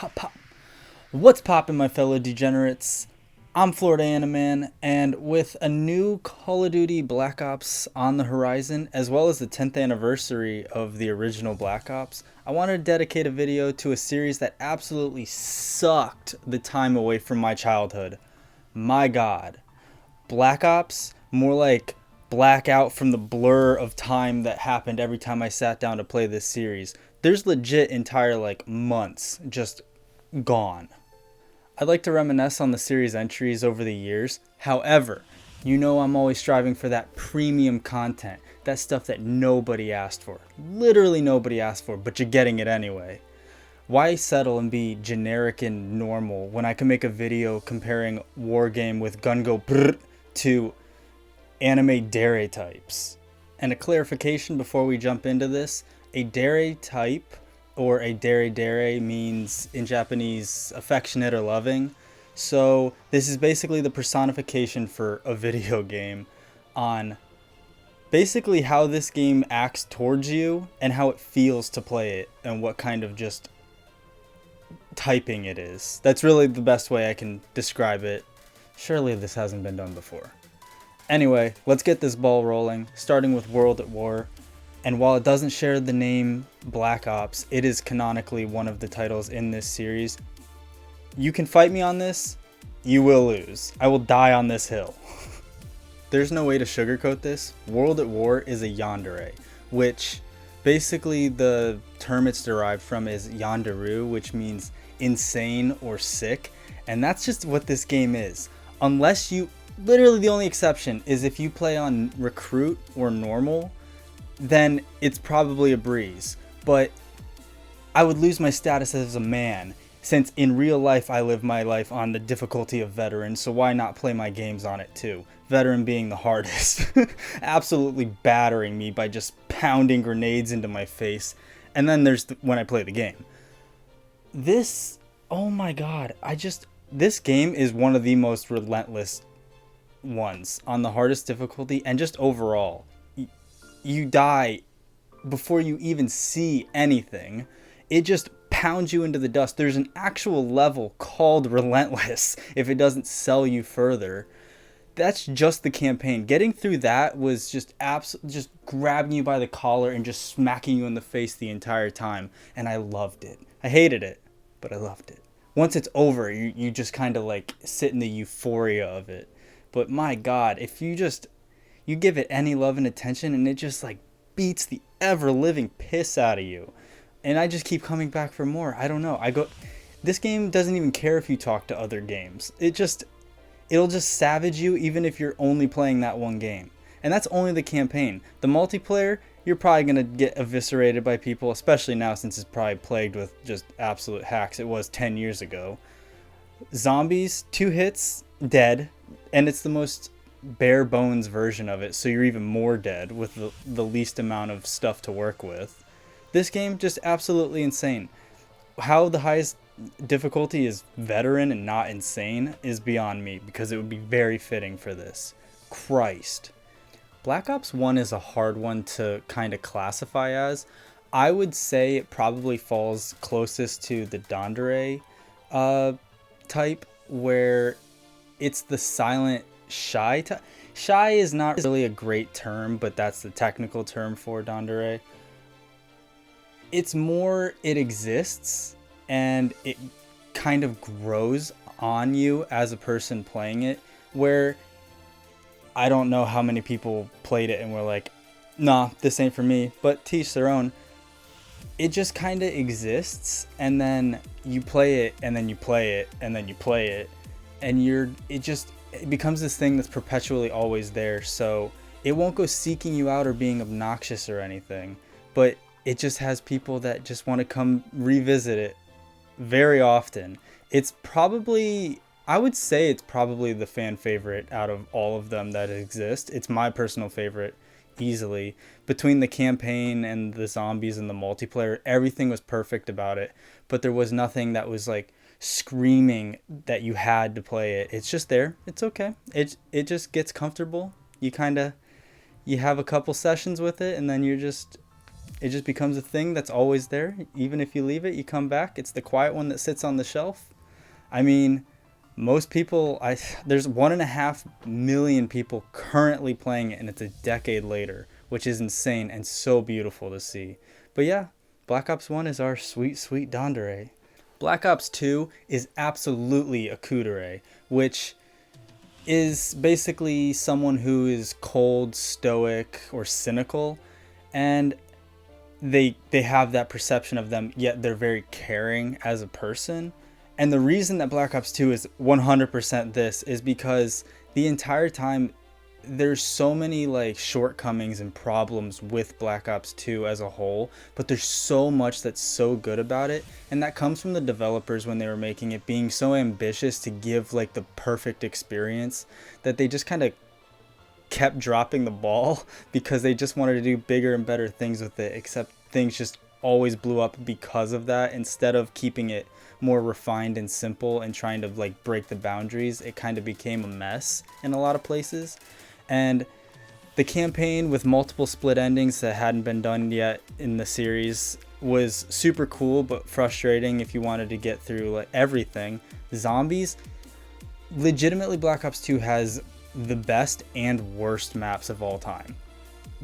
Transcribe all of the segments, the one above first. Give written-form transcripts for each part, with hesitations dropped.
Pop, pop. What's poppin', my fellow degenerates? I'm Florida Animan, and with a new Call of Duty Black Ops on the horizon, as well as the 10th anniversary of the original Black Ops, I wanted to dedicate a video to a series that absolutely sucked the time away from my childhood. My god. Black Ops? More like blackout from the blur of time that happened every time I sat down to play this series. There's legit entire months just gone. I'd like to reminisce on the series entries over the years. However, you know I'm always striving for that premium content, that stuff that nobody asked for. Literally nobody asked for, but you're getting it anyway. Why settle and be generic and normal when I can make a video comparing Wargame with gun go brrr to anime Dere types? And a clarification before we jump into this, a Dere type or a Dere means in Japanese affectionate or loving. So this is basically the personification for a video game on basically how this game acts towards you and how it feels to play it and what kind of just typing it is. That's really the best way I can describe it. Surely this hasn't been done before. Anyway, let's get this ball rolling, starting with World at War. And while it doesn't share the name Black Ops, it is canonically one of the titles in this series. You can fight me on this, you will lose. I will die on this hill. There's no way to sugarcoat this. World at War is a yandere, which basically the term it's derived from is yanderu, which means insane or sick. And that's just what this game is. Unless you, literally the only exception is if you play on recruit or normal, then it's probably a breeze. But I would lose my status as a man, since in real life I live my life on the difficulty of veteran, so why not play my games on it too? Veteran being the hardest. Absolutely battering me by just pounding grenades into my face. And then there's when I play the game. This, oh my god, this game is one of the most relentless ones on the hardest difficulty and just overall. You die before you even see anything. It just pounds you into the dust. There's an actual level called Relentless if it doesn't sell you further. That's just the campaign. Getting through that was just just grabbing you by the collar and just smacking you in the face the entire time. And I loved it. I hated it, but I loved it. Once it's over, you just kind of sit in the euphoria of it. But my god, if you give it any love and attention and it just beats the ever-living piss out of you. And I just keep coming back for more. I don't know. This game doesn't even care if you talk to other games. It'll just savage you even if you're only playing that one game. And that's only the campaign. The multiplayer, you're probably going to get eviscerated by people, especially now since it's probably plagued with just absolute hacks. It was 10 years ago. Zombies, 2 hits, dead. And it's the most bare bones version of it, so you're even more dead with the least amount of stuff to work with. This game just absolutely insane. How the highest difficulty is veteran and not insane is beyond me, because it would be very fitting for this. Christ. Black Ops 1 is a hard one to kind of classify as. I would say it probably falls closest to the Dere type, where it's the silent shy. Shy is not really a great term, but that's the technical term for Dere. It's more, it exists and it kind of grows on you as a person playing it, where I don't know how many people played it and were like, nah, this ain't for me, but teach their own. It just kind of exists, and then you play it, and then you play it, and then you play it, and it becomes this thing that's perpetually always there. So it won't go seeking you out or being obnoxious or anything, but it just has people that just want to come revisit it very often. I would say it's probably the fan favorite out of all of them that exist. It's my personal favorite easily. Between the campaign and the zombies and the multiplayer, everything was perfect about it, but there was nothing that was screaming that you had to play it. It's just there. It's okay. It just gets comfortable. You have a couple sessions with it, and then you're just It just becomes a thing that's always there. Even if you leave it, you come back. It's the quiet one that sits on the shelf. I mean, most people, there's 1.5 million people currently playing it, and it's a decade later, which is insane and so beautiful to see. But yeah, Black Ops 1 is our sweet, sweet Dere. Black Ops 2 is absolutely a Kudere, which is basically someone who is cold, stoic, or cynical, and they have that perception of them, yet they're very caring as a person. And the reason that Black Ops 2 is 100% this is because the entire time there's so many like shortcomings and problems with Black Ops 2 as a whole, but there's so much that's so good about it, and that comes from the developers when they were making it being so ambitious to give like the perfect experience that they just kind of kept dropping the ball because they just wanted to do bigger and better things with it, except things just always blew up because of that. Instead of keeping it more refined and simple and trying to like break the boundaries, it kind of became a mess in a lot of places. And the campaign with multiple split endings that hadn't been done yet in the series was super cool but frustrating if you wanted to get through like everything. Zombies, legitimately Black Ops 2 has the best and worst maps of all time,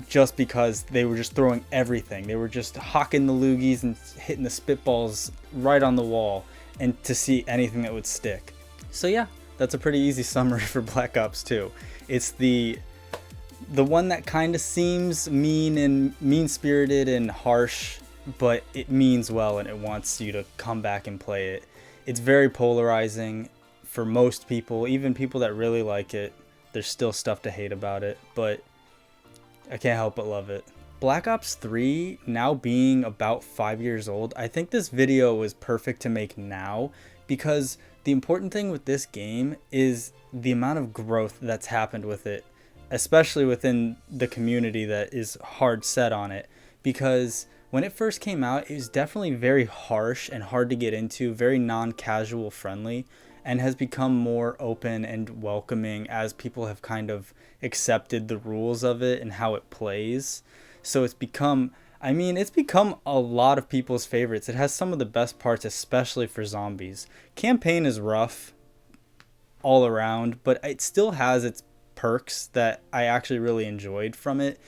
just because they were just throwing everything. They were just hawking the loogies and hitting the spitballs right on the wall and to see anything that would stick. So yeah, that's a pretty easy summary for Black Ops 2. It's the one that kind of seems mean and mean-spirited and harsh, but it means well and it wants you to come back and play it. It's very polarizing for most people, even people that really like it. There's still stuff to hate about it, but I can't help but love it. Black Ops 3 now being about 5 years old, I think this video was perfect to make now, because the important thing with this game is the amount of growth that's happened with it, especially within the community that is hard set on it. Because when it first came out, it was definitely very harsh and hard to get into, very non-casual friendly, and has become more open and welcoming as people have kind of accepted the rules of it and how it plays. So it's become a lot of people's favorites. It has some of the best parts, especially for zombies. Campaign is rough all around, but it still has its perks that I actually really enjoyed from it,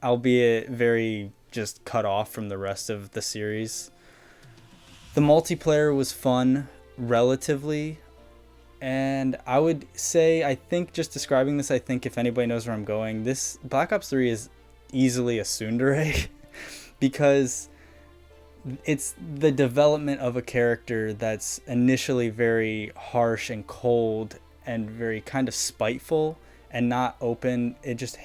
albeit very just cut off from the rest of the series. The multiplayer was fun, relatively. And I would say, I think just describing this, I think if anybody knows where I'm going, this Black Ops 3 is easily a tsundere because it's the development of a character that's initially very harsh and cold and very kind of spiteful and not open. It just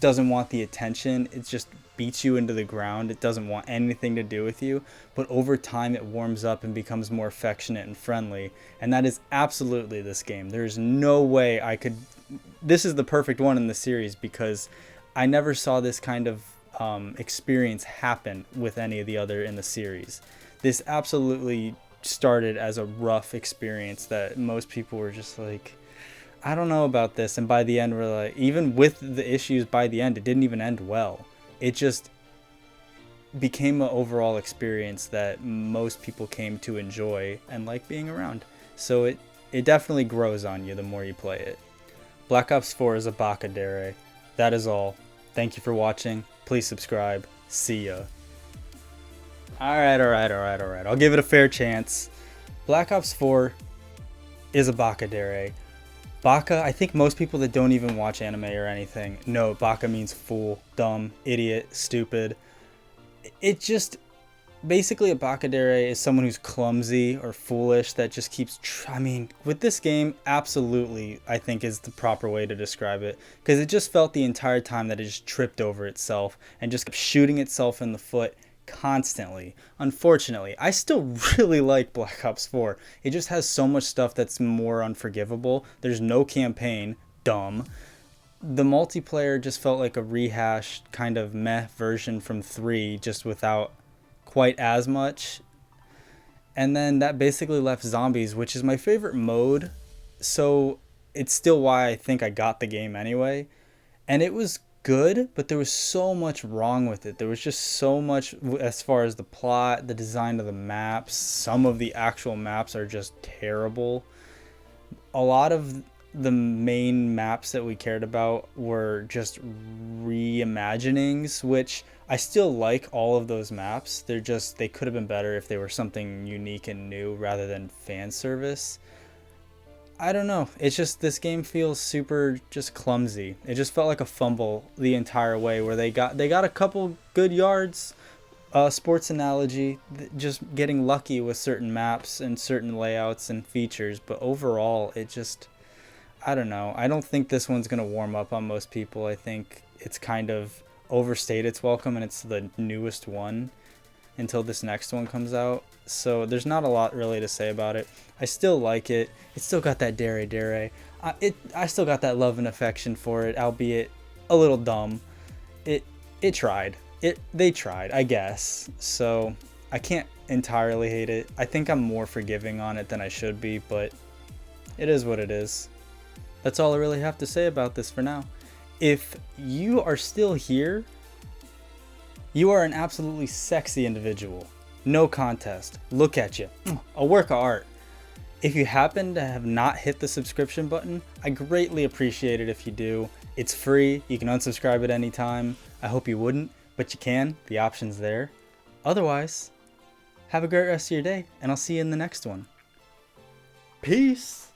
doesn't want the attention. It just beats you into the ground. It doesn't want anything to do with you, but over time it warms up and becomes more affectionate and friendly, and that is absolutely this game. There's no way this is the perfect one in the series, because I never saw this kind of experience happen with any of the other in the series. This absolutely started as a rough experience that most people were just like, I don't know about this, and by the end we're like, even with the issues by the end, it didn't even end well. It just became an overall experience that most people came to enjoy and like being around. So it definitely grows on you the more you play it. Black Ops 4 is a baka Dere. That is all. Thank you for watching. Please subscribe. See ya. Alright. I'll give it a fair chance. Black Ops 4 is a baka Dere. Baka, I think most people that don't even watch anime or anything know baka means fool, dumb, idiot, stupid. It just, basically a baka Dere is someone who's clumsy or foolish that just keeps, with this game, absolutely, I think is the proper way to describe it. Because it just felt the entire time that it just tripped over itself and just kept shooting itself in the foot constantly. Unfortunately, I still really like Black Ops 4. It just has so much stuff that's more unforgivable. There's no campaign. Dumb. The multiplayer just felt like a rehashed kind of meh version from 3, just without quite as much. And then that basically left zombies, which is my favorite mode. So it's still why I think I got the game anyway. And it was good, but there was so much wrong with it. There was just so much as far as the plot, the design of the maps. Some of the actual maps are just terrible. A lot of the main maps that we cared about were just reimaginings, which I still like all of those maps. They could have been better if they were something unique and new rather than fan service. I don't know. It's just this game feels super just clumsy. It just felt like a fumble the entire way where they got a couple good yards, sports analogy, just getting lucky with certain maps and certain layouts and features, but overall it just I don't know. I don't think this one's going to warm up on most people. I think it's kind of overstayed its welcome and it's the newest one until this next one comes out. So there's not a lot really to say about it. I still like it. It's still got that Dere. I still got that love and affection for it, albeit a little dumb. It tried. They tried, I guess. So I can't entirely hate it. I think I'm more forgiving on it than I should be, but it is what it is. That's all I really have to say about this for now. If you are still here, you are an absolutely sexy individual. No contest. Look at you. A work of art. If you happen to have not hit the subscription button, I greatly appreciate it if you do. It's free. You can unsubscribe at any time. I hope you wouldn't, but you can. The option's there. Otherwise, have a great rest of your day, and I'll see you in the next one. Peace!